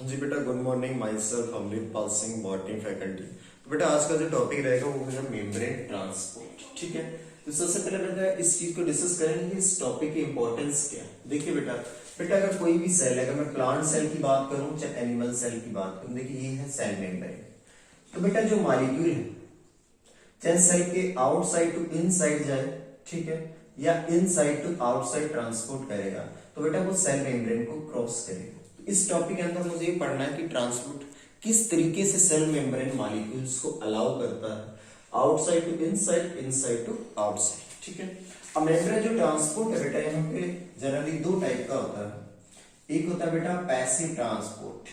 जी बेटा, good morning. My self Amritpal Singh, botany faculty. तो बेटा आज का जो टॉपिक रहेगा वो है मेम्ब्रेन ट्रांसपोर्ट। ठीक है, तो सबसे पहले बेटा इस चीज को डिस्कस करेंगे कि इस टॉपिक की इंपॉर्टेंस क्या है। देखिए बेटा, अगर कोई भी सेल है, अगर मैं प्लांट सेल की बात करूं चाहे एनिमल सेल की बात करूं, देखिए ये है सेल मेम्ब्रेन। तो बेटा जो मॉलिक्यूल है, चाहे सेल के आउटसाइड टू इनसाइड जाए, ठीक है, या इनसाइड टू आउटसाइड ट्रांसपोर्ट करेगा, तो बेटा वो सेल मेम्ब्रेन को क्रॉस करेगा। तो इस टॉपिक के अंदर मुझे ये पढ़ना है कि ट्रांसपोर्ट किस तरीके से सेल मेम्ब्रेन मॉलिक्यूल्स को अलाउ करता है, outside to inside, inside to outside. ठीक है, अब मेम्ब्रेन जो ट्रांसपोर्ट है बेटा, यहाँ पे जनरली दो टाइप का होता है। एक होता है बेटा पैसिव ट्रांसपोर्ट,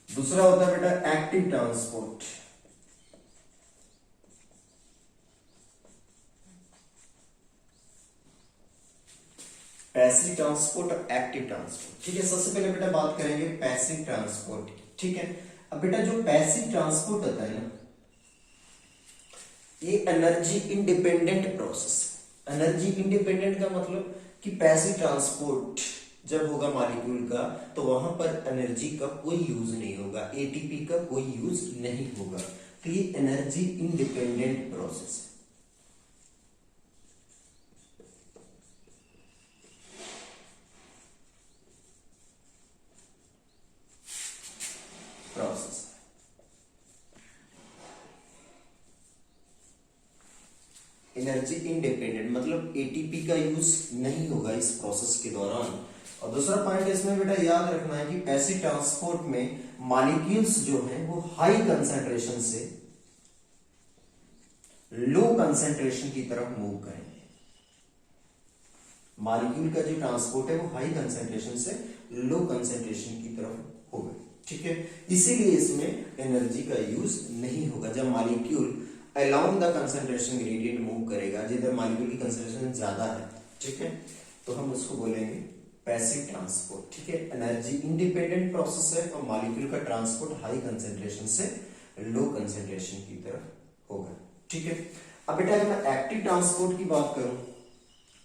दूसरा होता है बेटा एक्टिव ट्रांसपोर्ट। पैसिव ट्रांसपोर्ट और एक्टिव ट्रांसपोर्ट। ठीक है, सबसे पहले बेटा बात करेंगे पैसिव ट्रांसपोर्ट की। ठीक है, अब बेटा जो पैसिव ट्रांसपोर्ट होता है ना, ये energy independent process. Energy independent का मतलब कि पैसिव ट्रांसपोर्ट जब होगा मॉलिक्यूल का, तो वहां पर एनर्जी का कोई यूज नहीं होगा, एटीपी का कोई यूज नहीं होगा। तो ये एनर्जी इंडिपेंडेंट प्रोसेस है। प्रोसेस एनर्जी इंडिपेंडेंट मतलब एटीपी का यूज नहीं होगा इस प्रोसेस के दौरान। और दूसरा पॉइंट इसमें बेटा याद रखना है कि पैसिव ट्रांसपोर्ट में मॉलिक्यूल्स जो हैं वो हाई कंसंट्रेशन से लो कंसंट्रेशन की तरफ मूव करेंगे। मॉलिक्यूल का जो ट्रांसपोर्ट है वो हाई कंसंट्रेशन से लो कंसंट्रेशन की तरफ होगा। ठीक है, इसीलिए इसमें एनर्जी का यूज नहीं होगा। जब molecule along the concentration gradient move करेगा, जिधर मॉलिक्यूल की कंसंट्रेशन ज्यादा है, ठीक है, तो हम उसको बोलेंगे पैसिव ट्रांसपोर्ट। ठीक है, एनर्जी इंडिपेंडेंट प्रोसेस है और मॉलिक्यूल का ट्रांसपोर्ट हाई कंसंट्रेशन से लो कंसंट्रेशन की तरफ होगा। ठीक है, अब बेटा अगर मैं एक्टिव ट्रांसपोर्ट की बात करूं,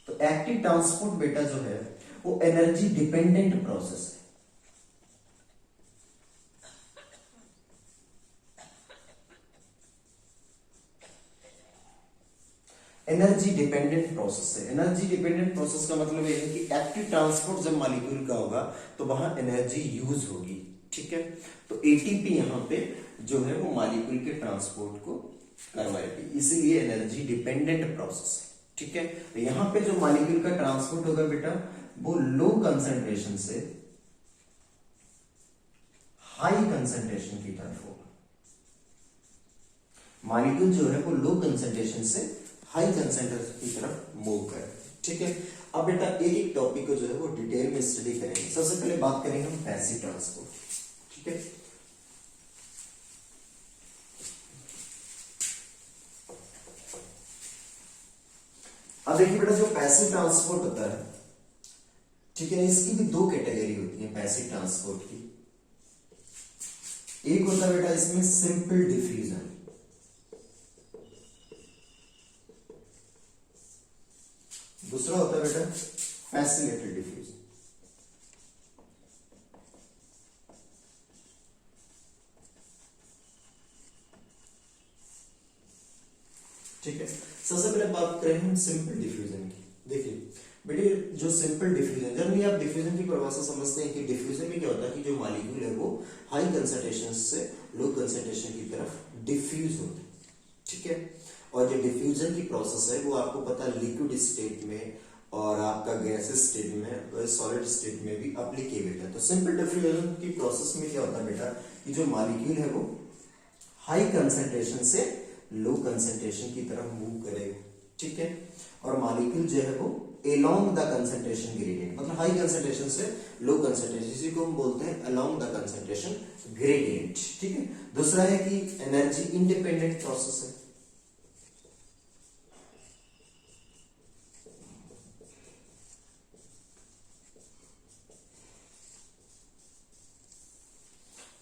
तो एक्टिव ट्रांसपोर्ट बेटा जो है वो एनर्जी डिपेंडेंट प्रोसेस है। एनर्जी डिपेंडेंट प्रोसेस है। एनर्जी डिपेंडेंट प्रोसेस का मतलब ये है कि एक्टिव ट्रांसपोर्ट जब मॉलिक्यूल का होगा तो वहां एनर्जी यूज होगी। ठीक है, तो एटीपी यहां पे जो है वो मॉलिक्यूल के ट्रांसपोर्ट को करवाएगी, इसीलिए एनर्जी डिपेंडेंट प्रोसेस है। ठीक है, तो यहां पे जो मॉलिक्यूल का ट्रांसपोर्ट होगा बेटा वो लो कंसंट्रेशन से हाई कंसंट्रेशन की तरफ होगा। मॉलिक्यूल जो है वो लो कंसंट्रेशन से हाई कंसंट्रेशन की तरफ मूव करें। ठीक है, अब बेटा एक एक टॉपिक को जो है वो डिटेल में स्टडी करेंगे। सबसे पहले बात करेंगे हम पैसिव ट्रांसपोर्ट। ठीक है, अब देखिए बेटा जो पैसिव ट्रांसपोर्ट होता है, ठीक है, इसकी भी दो कैटेगरी होती है पैसिव ट्रांसपोर्ट की। एक होता है बेटा इसमें सिंपल डिफ्यूजन, दूसरा होता है बेटा फैसिलिटेटेड डिफ्यूजन। ठीक है, सबसे पहले बात करें हम सिंपल डिफ्यूजन की। देखिए बेटे जो सिंपल डिफ्यूजन, जनरली आप डिफ्यूजन की परिभाषा समझते हैं कि डिफ्यूजन में क्या होता है कि जो मॉलिक्यूल है वो हाई कंसंट्रेशन से लो कंसंट्रेशन की तरफ डिफ्यूज होता है। ठीक है, और जो डिफ्यूजन की प्रोसेस है वो आपको पता है लिक्विड स्टेट में और आपका गैसेस स्टेट में, सॉलिड स्टेट में भी एप्लीकेबल है। तो सिंपल डिफ्यूजन की प्रोसेस में क्या होता है बेटा कि जो मॉलिक्यूल है वो हाई कंसंट्रेशन से लो कंसंट्रेशन की तरफ मूव करेगा। ठीक है, और मॉलिक्यूल जो है वो अलोंग द कंसंट्रेशन ग्रेडियंट, मतलब हाई कंसंट्रेशन से लो कंसंट्रेशन, इसी को हम बोलते हैं अलोंग द कंसंट्रेशन ग्रेडियंट। ठीक है, दूसरा है कि एनर्जी इंडिपेंडेंट प्रोसेस है।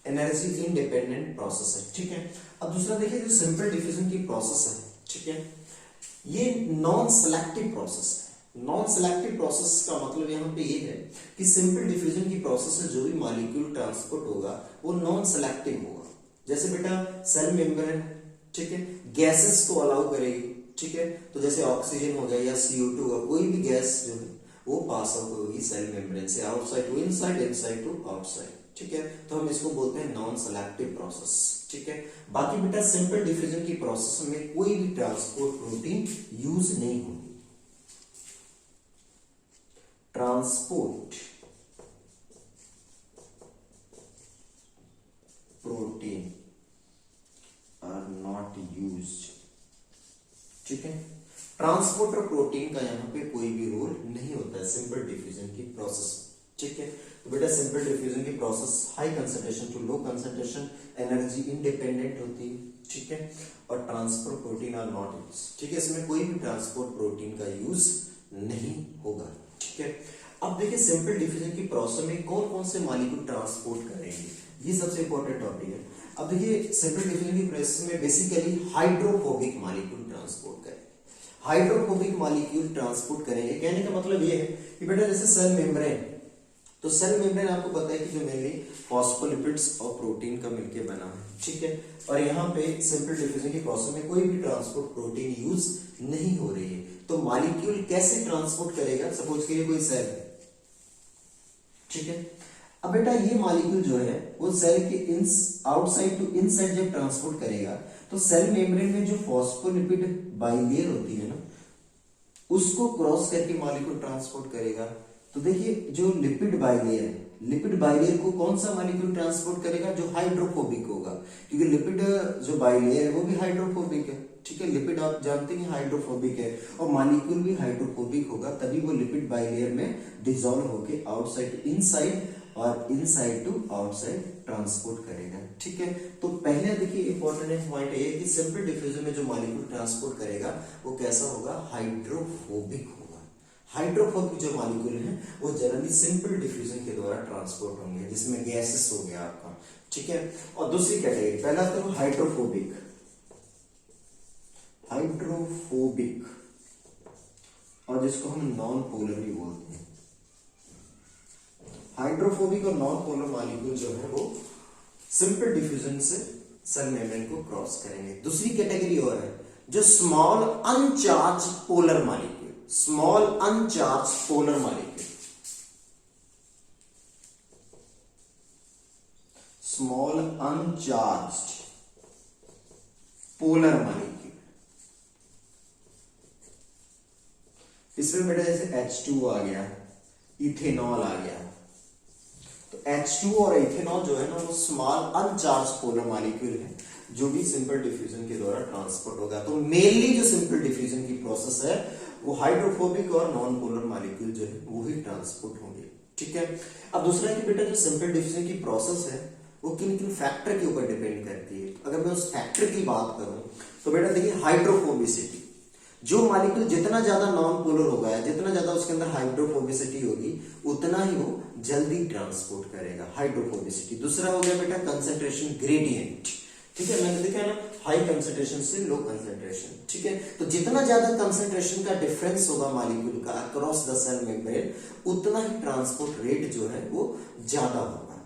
एनर्जी इंडिपेंडेंट प्रोसेस है। ठीक है, अब दूसरा देखिए जो सिंपल डिफ्यूजन की प्रोसेस है, ठीक है, ये नॉन सेलेक्टिव प्रोसेस है। नॉन सेलेक्टिव प्रोसेस का मतलब यहाँ पे ये है कि सिंपल डिफ्यूजन की प्रोसेस में जो भी मॉलिक्यूल ट्रांसपोर्ट होगा वो नॉन सेलेक्टिव होगा। जैसे बेटा सेल मेम्ब्रेन, ठीक है, गैसेस को अलाउ करेगी, ठीक है, तो जैसे ऑक्सीजन हो गया या CO2 होगा, कोई भी गैस जो है वो पास आउट होगी सेल मेम्ब्रेन से outside to inside, inside to outside, ठीक है, तो हम इसको बोलते हैं नॉन सेलेक्टिव प्रोसेस, ठीक है। बाकी बेटा सिंपल डिफ्यूजन की प्रोसेस में कोई भी ट्रांसपोर्ट प्रोटीन यूज नहीं होगी। Transport protein are not used, ठीक है। ट्रांसपोर्टर प्रोटीन का यहाँ पे कोई भी रोल नहीं होता है सिंपल डिफ्यूजन की प्रोसेस, ठीक है। तो बेटा सिंपल डिफ्यूजन की process high concentration to low concentration energy independent होती है, ठीक है, और transport protein are not use, ठीक है, इसमें कोई भी ट्रांसपोर्ट प्रोटीन का यूज नहीं होगा, ठीक है। अब देखिए सिंपल डिफ्यूजन की प्रोसेस में कौन कौन से मॉलिक्यूल ट्रांसपोर्ट करेंगे, ये सबसे इंपॉर्टेंट टॉपिक है। अब देखिए सिंपल डिफ्यूजन की प्रोसेस में बेसिकली हाइड्रोफोबिक मॉलिक्यूल ट्रांसपोर्ट करेंगे। हाइड्रोफोबिक मॉलिक्यूल ट्रांसपोर्ट करेंगे, कहने का मतलब ये है कि बेटा जैसे सेल मेम्ब्रेन, तो सेल मेम्ब्रेन आपको पता है कि जो मेनली फॉस्फोलिपिड्स और प्रोटीन का मिलकर बना है, ठीक है, और यहाँ पे सिंपल डिफ्यूजन की प्रोसेस में कोई भी ट्रांसपोर्ट प्रोटीन यूज नहीं हो रही है, तो मॉलिक्यूल कैसे ट्रांसपोर्ट करेगा, सपोज करिए कोई सेल, ठीक है। अब बेटा ये मॉलिक्यूल जो है वो सेल के आउटसाइड टू इनसाइड जब ट्रांसपोर्ट करेगा तो सेल मेम्ब्रेन में जो फॉस्फोलिपिड बाइलेयर होती है ना उसको क्रॉस करके मॉलिक्यूल ट्रांसपोर्ट करेगा। तो देखिए जो लिपिड बाइलेयर है, लिपिड बाइलेयर को कौन सा मॉलिक्यूल ट्रांसपोर्ट करेगा, जो हाइड्रोफोबिक होगा, क्योंकि लिपिड जो बाइलेयर है वो भी हाइड्रोफोबिक है, ठीक है, लिपिड आप जानते हैं हाइड्रोफोबिक है और मॉलिक्यूल भी हाइड्रोफोबिक होगा, तभी वो लिपिड बाइलेयर में डिसॉल्व होके आउटसाइड टू इनसाइड और इनसाइड टू आउटसाइड ट्रांसपोर्ट करेगा, ठीक है। तो पहले देखिए इंपॉर्टेंट पॉइंट ये कि सिंपल डिफ्यूजन में जो मॉलिक्यूल ट्रांसपोर्ट करेगा वो कैसा होगा, हाइड्रोफोबिक होगा। हाइड्रोफोबिक जो मॉलिक्यूल है वो जनरली सिंपल डिफ्यूजन के द्वारा ट्रांसपोर्ट होंगे, जिसमें गैसेस हो गया आपका, ठीक है। और दूसरी कैटेगरी, पहला तो हाइड्रोफोबिक, हाइड्रोफोबिक और जिसको हम नॉन पोलर भी बोलते हैं। हाइड्रोफोबिक और नॉन पोलर मॉलिक्यूल जो है वो सिंपल डिफ्यूजन से सेल मेम्ब्रेन को क्रॉस करेंगे। दूसरी कैटेगरी और है जो small अनचार्ज polar molecule, small अनचार्ज polar molecule, small अनचार्ज polar molecule. इसमें बेटा जैसे H2 आ गया, इथेनॉल आ गया, तो H2 और इथेनॉल जो है ना वो स्मॉल अनचार्ज पोलर मॉलिक्यूल है जो भी सिंपल डिफ्यूजन के द्वारा ट्रांसपोर्ट होगा। तो मेनली जो सिंपल डिफ्यूजन की प्रोसेस है वो हाइड्रोफोबिक और नॉन पोलर मॉलिक्यूल जो है वो ही ट्रांसपोर्ट होंगे, ठीक है। अब दूसरा है कि बेटा जो सिंपल डिफ्यूजन की प्रोसेस है वो किन किन फैक्टर के ऊपर डिपेंड करती है। अगर मैं उस फैक्टर की बात करूं तो बेटा देखिए हाइड्रोफोबिसिटी, जो मॉलिक्यूल जितना ज्यादा नॉन पोलर होगा, जितना ज्यादा उसके अंदर हाइड्रोफोबिसिटी होगी उतना ही वो जल्दी ट्रांसपोर्ट करेगा, हाइड्रोफोबिसिटी। दूसरा हो गया बेटा कंसंट्रेशन ग्रेडियंट, ठीक है, मैंने देखा है ना, हाई कंसंट्रेशन से लो कंसंट्रेशन, ठीक है। तो जितना ज्यादा कंसंट्रेशन का डिफरेंस होगा मॉलिक्यूल का अक्रॉस द सेल मेम्ब्रेन उतना ही ट्रांसपोर्ट रेट जो है वो ज्यादा होगा।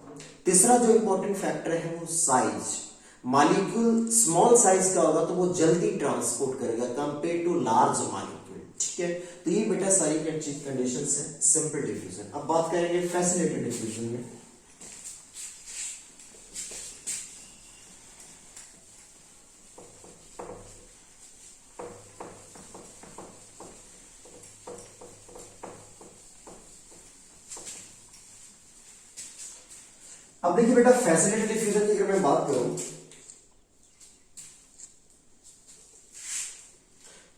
तीसरा जो इंपॉर्टेंट फैक्टर है वो साइज, मॉलिक्यूल स्मॉल साइज का होगा तो वो जल्दी ट्रांसपोर्ट करेगा कंपेयर टू लार्ज मॉलिक्यूल, ठीक है। तो ये बेटा सारी कंडीशंस है सिंपल डिफ्यूजन। अब बात करेंगे फैसिलिटेटेड डिफ्यूजन में। अब देखिए बेटा फैसिलिटेटेड डिफ्यूजन की अगर मैं बात करूं,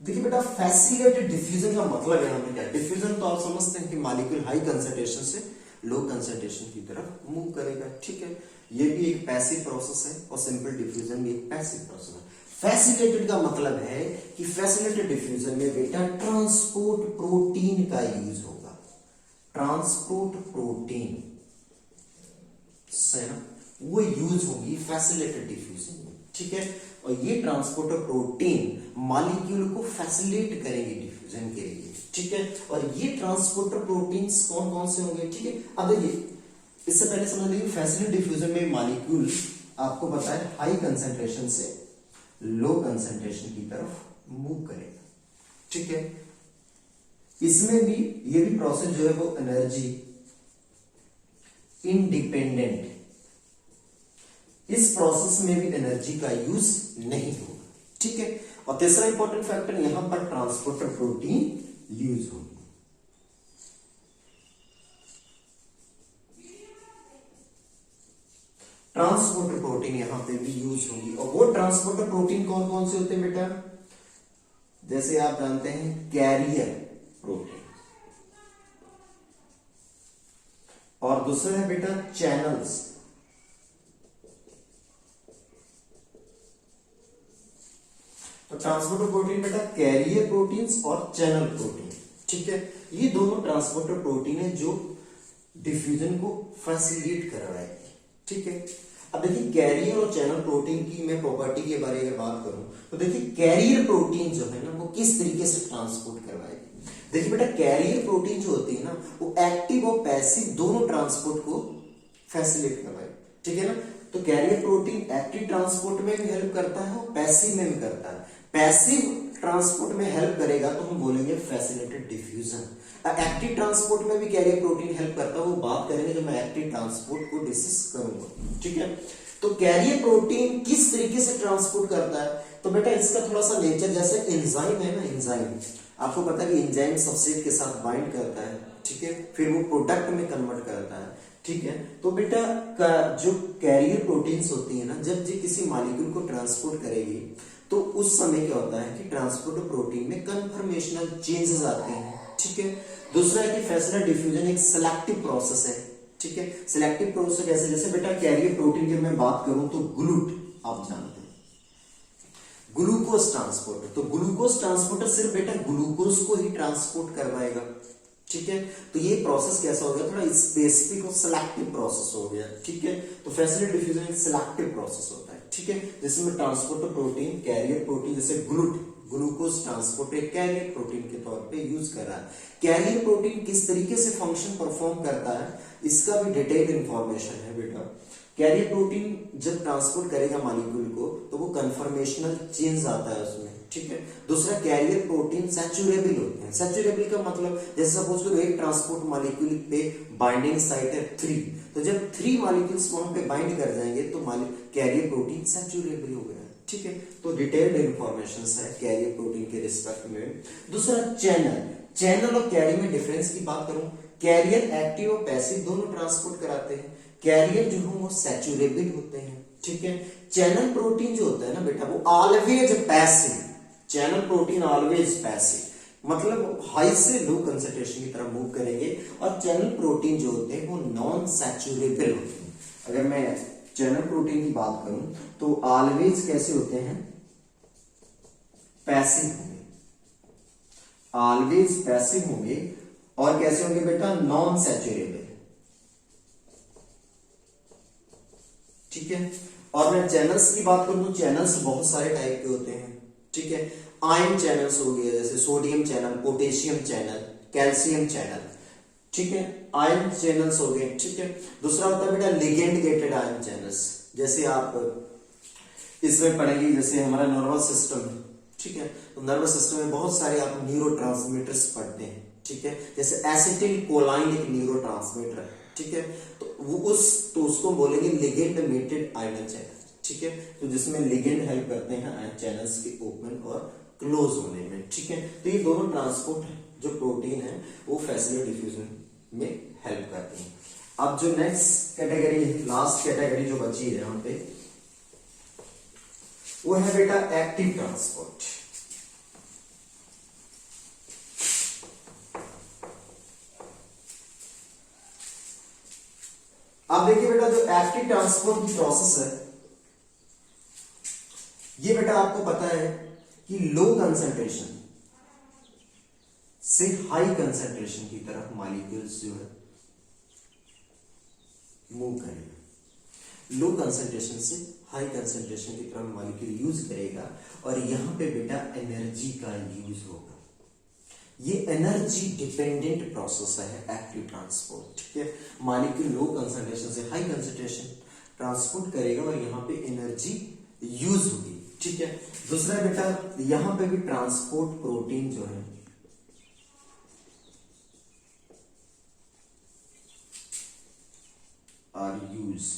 देखिए बेटा फैसिलिटेटेड डिफ्यूजन का मतलब यहां पे क्या है। डिफ्यूजन तो आप समझते हैं कि मॉलिक्यूल हाई कंसंट्रेशन से लो कंसंट्रेशन की तरफ मूव करेगा, ठीक है। ये भी एक पैसिव प्रोसेस है और सिंपल डिफ्यूजन भी एक पैसिव प्रोसेस है। फैसिलिटेटेड का मतलब है कि फैसिलिटेटेड डिफ्यूजन में बेटा ट्रांसपोर्ट प्रोटीन का यूज होगा, ट्रांसपोर्ट प्रोटीन वो यूज होगी फैसिलिटेटेड डिफ्यूजन में, ठीक है। और ये ट्रांसपोर्टर प्रोटीन मॉलिक्यूल को फैसिलिटेट करेंगे डिफ्यूजन डिफ्यूजन के लिए, ठीक है। और ये ट्रांसपोर्टर प्रोटीन्स कौन कौन से होंगे, ठीक है। अब देखिए इससे पहले समझ लीजिए फैसिलिटी डिफ्यूजन में मॉलिक्यूल आपको पता है हाई कंसंट्रेशन से लो कंसंट्रेशन की तरफ मूव करेगा, ठीक है। इसमें भी ये भी प्रोसेस जो है वो एनर्जी इंडिपेंडेंट, इस प्रोसेस में भी एनर्जी का यूज नहीं होगा, ठीक है। और तीसरा इंपॉर्टेंट फैक्टर यहां पर ट्रांसपोर्टर प्रोटीन यूज होगी। ट्रांसपोर्टर प्रोटीन यहां पे भी यूज होगी। और वो ट्रांसपोर्टर प्रोटीन कौन कौन से होते हैं बेटा, जैसे आप जानते हैं कैरियर प्रोटीन, और दूसरा है बेटा चैनल्स। तो ट्रांसपोर्टर प्रोटीन बेटा कैरियर प्रोटीन्स और चैनल प्रोटीन, ठीक है। ये दोनों ट्रांसपोर्टर प्रोटीन है जो डिफ्यूजन को फैसिलिटेट करवाएगी, ठीक है। अब देखिए कैरियर और चैनल प्रोटीन की मैं प्रॉपर्टी के बारे में बात करूं तो देखिए कैरियर प्रोटीन जो है ना वो किस तरीके से ट्रांसपोर्ट करवाएगी। देखिए बेटा कैरियर प्रोटीन जो होती है ना वो एक्टिव और पैसिव दोनों ट्रांसपोर्ट को फैसिलिटेट करवाएगी, ठीक है ना। तो कैरियर प्रोटीन एक्टिव ट्रांसपोर्ट में भी हेल्प करता है और पैसिव में भी करता है। पैसिव ट्रांसपोर्ट में हेल्प करेगा तो हम बोलेंगे फैसिलिटेटेड डिफ्यूजन। एक्टिव ट्रांसपोर्ट में भी कैरियर प्रोटीन हेल्प करता है, वो बात करेंगे जब मैं एक्टिव ट्रांसपोर्ट को डिस्कस करूंगा, ठीक है। तो कैरियर प्रोटीन किस तरीके से ट्रांसपोर्ट करता है, तो बेटा इसका थोड़ा सा नेचर जैसे एंजाइम है ना, एंजाइम आपको पता है कि एंजाइम सबस्ट्रेट के साथ बाइंड करता है, ठीक है, फिर वो प्रोडक्ट में कन्वर्ट करता है, ठीक है। तो बेटा जो कैरियर प्रोटीन्स होती है ना जब ये किसी मॉलिक्यूल को ट्रांसपोर्ट करेगी तो उस समय क्या होता है कि ट्रांसपोर्टर प्रोटीन में कन्फर्मेशनल चेंजेस आते हैं, ठीक है। दूसरा है कि फैसिलिटेटेड डिफ्यूजन एक सिलेक्टिव प्रोसेस है, ठीक है। सिलेक्टिव प्रोसेस कैसे, जैसे बेटा कैरियर प्रोटीन की मैं बात करूं तो ग्लूट आप जानते हैं ग्लूकोज ट्रांसपोर्टर, तो ग्लूकोज ट्रांसपोर्टर सिर्फ बेटा ग्लूकोज को ही ट्रांसपोर्ट करवाएगा, ठीक है। तो ये प्रोसेस कैसा हो गया, थोड़ा स्पेसिफिक और सिलेक्टिव प्रोसेस हो गया, ठीक है। तो फैसिलिटेटेड डिफ्यूजन एक सिलेक्टिव प्रोसेस होता है, ठीक है, जिसमें ट्रांसपोर्टर प्रोटीन कैरियर प्रोटीन जैसे ग्लूकोज ट्रांसपोर्टर कैरियर प्रोटीन के तौर पे यूज कर रहा है। कैरियर प्रोटीन किस तरीके से फंक्शन परफॉर्म करता है इसका भी डिटेल इंफॉर्मेशन है बेटा। कैरियर प्रोटीन जब ट्रांसपोर्ट करेगा मॉलिक्यूल को तो वो कन्फर्मेशनल चेंज आता है उसमें, ठीक है। दूसरा कैरियर प्रोटीन सैचुरेबल होते हैं। सैचुरेबल का मतलब जैसे सपोज करो एक ट्रांसपोर्ट मॉलिक्यूल पे बाइंडिंग साइट है 3, तो जब 3 मॉलिक्यूल्स वहां पे बाइंड कर जाएंगे तो कैरियर प्रोटीन सैचुरेबल हो गया, ठीक है। तो डिटेल्ड इंफॉर्मेशन है कैरियर प्रोटीन के रिस्पेक्ट में। दूसरा चैनल और कैरियर में डिफरेंस की बात करूं, कैरियर एक्टिव और पैसिव दोनों ट्रांसपोर्ट कराते हैं। कैरियर जो है वो सैचुरेबल होते हैं, ठीक है। चैनल प्रोटीन जो होता है ना बेटा वो always passive, channel protein always passive मतलब हाई से लो कंसंट्रेशन की तरफ मूव करेंगे। और चैनल प्रोटीन जो होते हैं वो नॉन सैचुरेबल होते हैं। अगर मैं चैनल प्रोटीन की बात करूं तो ऑलवेज कैसे होते हैं, पैसिव होंगे, ऑलवेज पैसिव होंगे। और कैसे होंगे बेटा, नॉन सैचुरेबल, ठीक है। और मैं चैनल्स की बात करूं तो चैनल्स बहुत सारे टाइप के होते हैं, ठीक है। आयन चैनल्स हो गए जैसे sodium channel, potassium channel, calcium channel, ठीक है, आयन चैनल्स हो गए, ठीक है। दूसरा होता है बेटा लिगेंड गेटेड आयन चैनल्स, जैसे आप इसमें पढ़ेंगे जैसे हमारा नर्वस सिस्टम है, ठीक है। तो नर्वस सिस्टम में बहुत सारे आप न्यूरोट्रांसमीटर्स पढ़ते हैं, ठीक है, जैसे एसिटिल कोलाइन एक न्यूरोट्रांसमीटर है, ठीक है। तो उसको बोलेंगे लिगेंड मेटेड आयन चैनल, ठीक है। तो जिसमें लिगेंड हेल्प करते हैं आयन चैनल्स के ओपन और क्लोज होने में, ठीक है। तो ये दोनों ट्रांसपोर्ट जो प्रोटीन है वो फैसिलिटेटेड डिफ्यूजन में हेल्प करते हैं। अब जो नेक्स्ट कैटेगरी, लास्ट कैटेगरी जो बची है यहाँ पे वो है बेटा एक्टिव ट्रांसपोर्ट। अब देखिए बेटा जो एक्टिव ट्रांसपोर्ट की प्रोसेस है ये बेटा आपको पता है कि लो कंसंट्रेशन से हाई कंसंट्रेशन की तरफ मॉलिक्यूल्स जो है मूव करेगा। लो कंसंट्रेशन से हाई कंसंट्रेशन की तरफ मॉलिक्यूल यूज करेगा और यहां पे बेटा एनर्जी का यूज होगा। ये एनर्जी डिपेंडेंट प्रोसेस है एक्टिव ट्रांसपोर्ट, ठीक है। मॉलिक्यूल लो कंसंट्रेशन से हाई कंसंट्रेशन ट्रांसपोर्ट करेगा और यहाँ पे एनर्जी यूज होगी, ठीक है। दूसरा बेटा यहां पे भी ट्रांसपोर्ट प्रोटीन जो है आर यूज,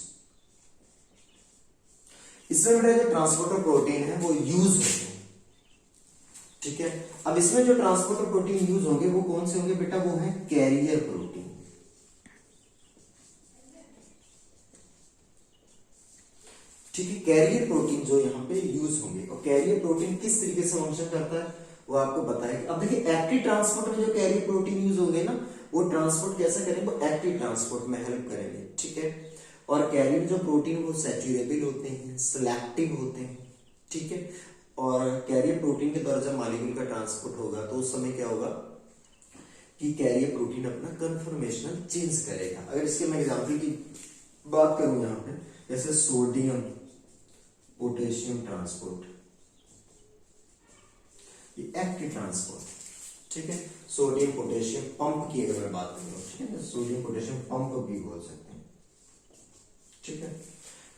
इसमें बेटा जो ट्रांसपोर्टर प्रोटीन है वो यूज होंगे, ठीक है। अब इसमें जो ट्रांसपोर्टर प्रोटीन यूज होंगे वो कौन से होंगे बेटा, वो है कैरियर प्रोटीन, ठीक है। कैरियर प्रोटीन जो यहाँ पे यूज होंगे, और कैरियर प्रोटीन किस तरीके से फंक्शन करता है वो आपको बताएगा। अब देखिए एक्टिव ट्रांसपोर्ट में जो कैरियर प्रोटीन यूज होंगे ना, वो ट्रांसपोर्ट कैसे करेंगे, वो एक्टिव ट्रांसपोर्ट में हेल्प करेंगे, ठीक है। और कैरियर जो प्रोटीन वो सैचुरेबल होते हैं, सिलेक्टिव होते हैं, ठीक है। और कैरियर प्रोटीन के द्वारा जब मॉलिक्यूल का ट्रांसपोर्ट होगा तो उस समय क्या होगा कि कैरियर प्रोटीन अपना कन्फर्मेशनल चेंज करेगा। अगर इसके मैं एग्जांपल की बात करूं यहाँ पे, जैसे सोडियम पोटेशियम ट्रांसपोर्ट, ये एक्टिव ट्रांसपोर्ट, ठीक है। सोडियम पोटेशियम पंप की अगर मैं बात करूं, ठीक है, सोडियम पोटेशियम पंप भी बोल सकते हैं, ठीक है।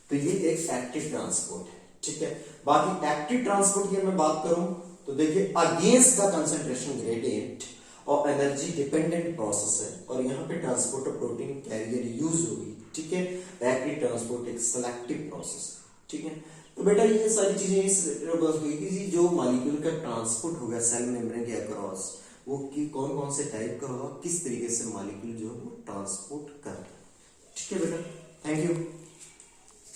तो ये एक एक्टिव ट्रांसपोर्ट है, ठीक है। बाकी एक्टिव ट्रांसपोर्ट की मैं बात करूं तो देखिए अगेंस्ट द कंसंट्रेशन ग्रेडियंट और एनर्जी डिपेंडेंट प्रोसेस है, और यहाँ पे ट्रांसपोर्टर प्रोटीन कैरियर यूज होगी, ठीक है। एक्टिव ट्रांसपोर्ट एक सिलेक्टिव प्रोसेस है, ठीक है। तो बेटा ये सारी चीजें इस हुई कि जो मॉलिक्यूल का ट्रांसपोर्ट होगा सेल मेम्ब्रेन के अक्रॉस, वो कि कौन कौन से टाइप का होगा, किस तरीके से मॉलिक्यूल जो है वो ट्रांसपोर्ट करता है, ठीक है बेटा। Thank you.